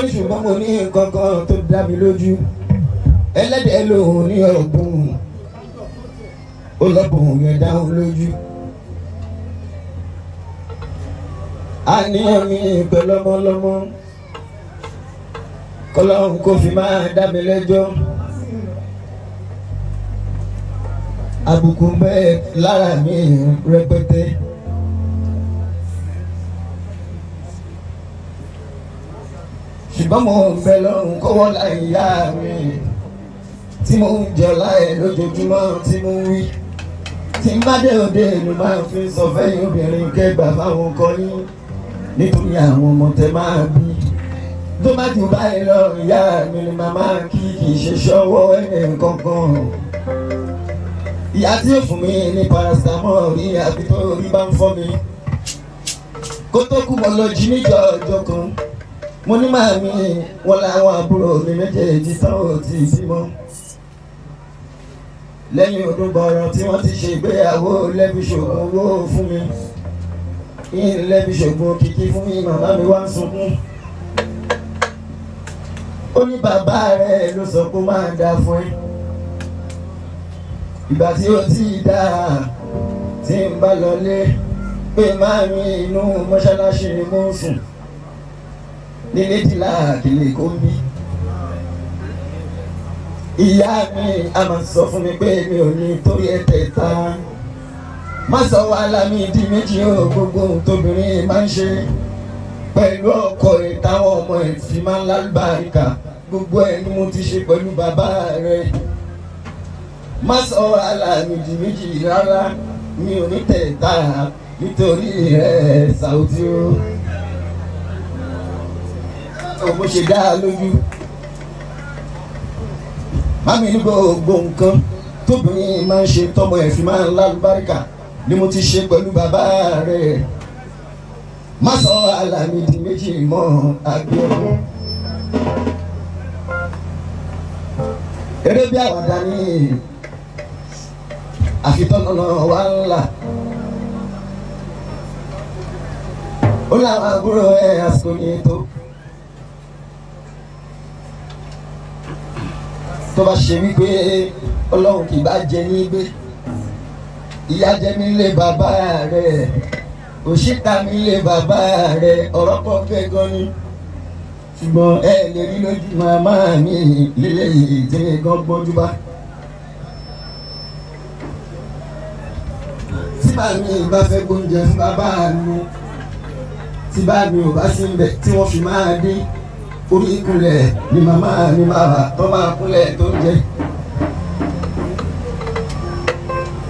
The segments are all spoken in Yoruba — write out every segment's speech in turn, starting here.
ní ṣùgbọ́n mo ní nǹkan kan tó dá mi lójú ẹlẹ́dẹ̀ẹ́ lòun ní ọ̀gbun ó lọ́bùn yẹn dáhùn lójú àníyàn mi pẹ̀lú ọmọlọ́mọ kọ́lọ́hún kò fi máa dá mi lẹ́jọ́ àbùkù bẹ́ẹ̀ lára mi rẹpẹtẹ. ṣùgbọ́n mo ń bẹ lọ́rùn kọ́wọ́ láì yá mi tí mo ń jọ láì lójoojúmọ́ tí mo ń wí tí n bá dé òde ìlú máa fi sọ fẹ́yìn obìnrin kẹgbà fáwọn ọkọ yín nítorí àwọn ọmọ tẹ máa bí tó bá jù báyìí lọ ìyá mi ni màmá kì í ṣe ṣọwọ́ ẹ̀yìn kankan ìyá tí ó fún mi ní paracetamol rí àbí tó rí bá ń fọ́ mi kó tó kú mo lọ jí níjọ́ ọjọ́ kan mo ní màmí wọn làwọn àbúrò mi méjèèjì tán ò tí ì bímọ lẹ́yìn ọdún gbọ̀ọ̀rọ̀ tí wọ́n ti ṣe ìgbéyàwó lẹ́bi ṣògùn owó fún mi yín lẹ́bi ṣògùn kìkì fún mi màmá mi wá ń sunkún ó ní bàbá rẹ̀ ló sọ pé ó máa dá fún ẹ ìgbà tí ó ti dá tí ń bá lọlé pé màmí inú mọ́ṣáláṣí ni mo ń sùn nílé tìlá kìlè kó ń bí ìyá mi a máa sọ fún mi pé mi ò ní torí ẹ̀tẹ̀ta má sọ wàhálà mi di méjì o gbogbo ohun tóbìnrin máa ń ṣe pẹ̀lú ọkọ ẹ̀ táwọn ọmọ ẹ̀ fi máa ń lálùbáríkà gbogbo ẹ̀ ni mo ti ṣe pẹ̀lú bàbá rẹ̀ má sọ wàhálà mi di méjì rárá mi ò ní tẹ̀ta nítorí ẹ̀ Saoty o bó ṣe dá a lójú mami ní gbogbo nǹkan tóbìnrin máa ń ṣe tọmọ ẹ̀ fi máa ń lálùbáríkà ni mo ti ṣe pẹ̀lú bàbá rẹ̀ má sọ àlàmì di méjì mọ́ Abíọ́dún eré bí àwàdà ní àfitọ́nà wà ńlá ó láwọn àbúrò ẹ̀ àsìkò ní ètò. tó bá ṣe wípé ọlọ́run kì bá jẹ ní gbé ìyá jẹ mí lé bàbá rẹ̀ òṣìkà mi lé bàbá rẹ̀ ọ̀rọ̀ kan fẹ́ gan ni ṣùgbọ́n ẹ lè rí lójú màmá mi lílé yìí tí gan gbọ́njú bá. tí màmí bá fẹ́ gbóúnjẹ fún bàbá mi tí bá mi ò bá sí ń bẹ̀ tí wọ́n fi máa dín orí ìkúnlẹ̀ ni màmá mi máa wà tó máa kúnlẹ̀ tó ń jẹ.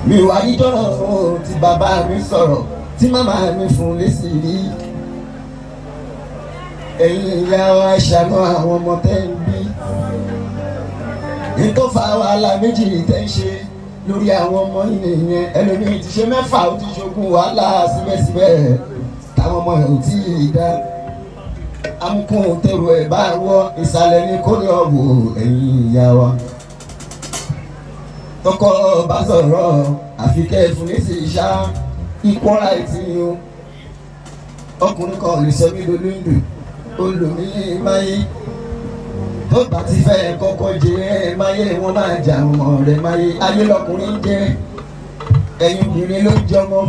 mi wà níjọ́nà fún tí bàbá mi sọ̀rọ̀ tí màmá mi fún lésì rí. ẹ̀yin ìyá wa ṣàánú àwọn ọmọ tẹ́ ń bí. ní tó fa wàhálà méjì tẹ́ ń ṣe lórí àwọn ọmọ yìí nìyẹn ẹlòmíì ti ṣe mẹ́fà ó ti ṣogún wàhálà síbẹ̀síbẹ̀ táwọn ọmọ ẹ̀ ò tí ì dá. amukun tẹ̀rù ẹ̀ bá wọ ìsàlẹ̀ ní kórè ọ̀wọ̀ ẹ̀yin ìyá wa. tọkọ bá sọ̀rọ̀ àfikẹ́ fún ní sí ìṣá equal right ni o. ọkùnrin kan lè sọ mí lólúndù olùmí máyé tó bá ti fẹ́ kọ́kọ́ jẹ́ máyé wọn máa jà mọ́ rẹ̀ máyé ayé lọkùnrin jẹ́ ẹ̀yin obìnrin ló jọmọ.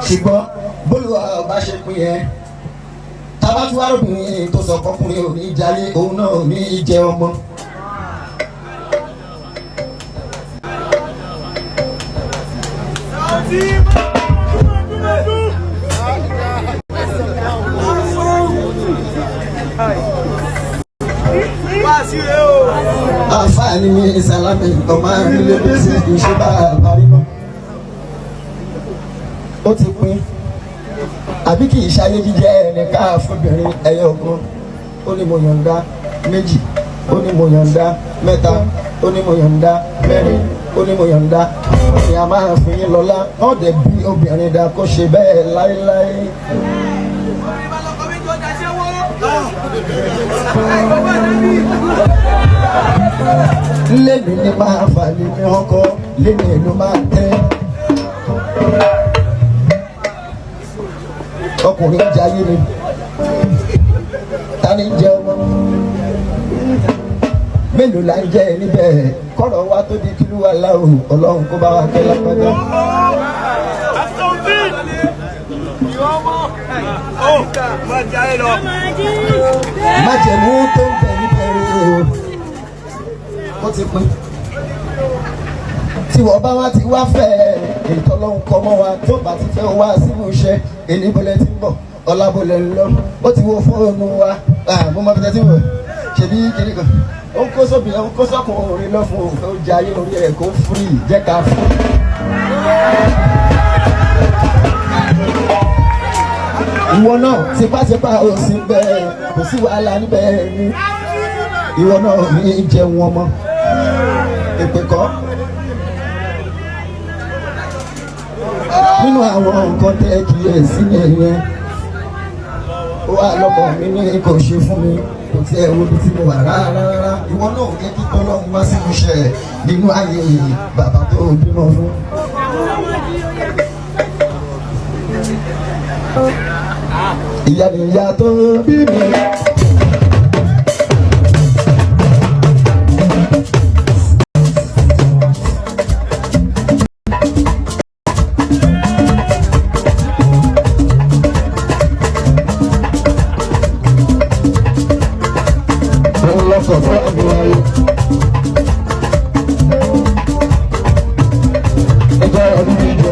ṣùgbọ́n bólúwa ọba ṣe pín yẹn tabatuwarobìnrin tó sọ kọkùnrin ò ní jayé òun náà ò ní jẹ ọmọ. àǹfààní mi ìsàlámì ọmọ nílé bísí ìṣe bá àbárí mọ́. ó ti pín àbí kì í ṣayé jíjẹ ẹnìká fúnbìnrin ẹyọ kan ó ní mo yọ̀ǹda méjì ó ní mo yọ̀ǹda mẹ́ta ó ní mo yọ̀ǹda mẹ́rin ó ní mo yọ̀ǹda ni a máa fi yín lọ́lá ọ̀dẹ̀ bí obìnrin dá kó ṣe bẹ́ẹ̀ láéláé. lèmi ni máa fà lèmi ọkọ lèmi ló máa tẹ́. ọkùnrin jayé ni ní jẹ ọmọ mélòó la ń jẹ níbẹ̀ kọ́rọ̀ wa tó di kílú wa láwù ọlọ́run kó bá wa kẹ́ lápẹ́jọ́. májèmú tó ń bẹ níbẹ̀ rẹ̀ ó ti pín tí wọ́n bá wá ti wá fẹ́ ètò ọlọ́run kọ́ mọ́ wa tó bá ti fẹ́ wá sínú iṣẹ́ ènìbọ̀lẹ̀ ti ń bọ̀ ọlábọ̀lẹ̀ ń lọ ó ti wo fóònù wa mo máa fi tẹ́tí wọ̀ ṣèbí kiri kan ó ń kó sóbì ó ń kó sọ́kùn orin lọ fún òun ó jẹ ayé orí ẹ̀ kó fúrì jẹ́ ká fún. ìwọ náà tipátipá ò sí bẹ́ẹ̀ kò sí wàhálà níbẹ̀ ni ìwọ náà ní jẹun ọmọ èpè kọ́. nínú àwọn nǹkan tẹ́ kí ẹ sí yẹn ó wà lọ́kọ̀ mi ní kò ṣe fún mi kò tí ẹ wo ibi tí mo wà rárá ìwọ náà jẹ́ kí tọ́lọ́run wá sínú iṣẹ́ nínú ayé bàbá tó bímọ fún. ìyá nìyá tó bí mi.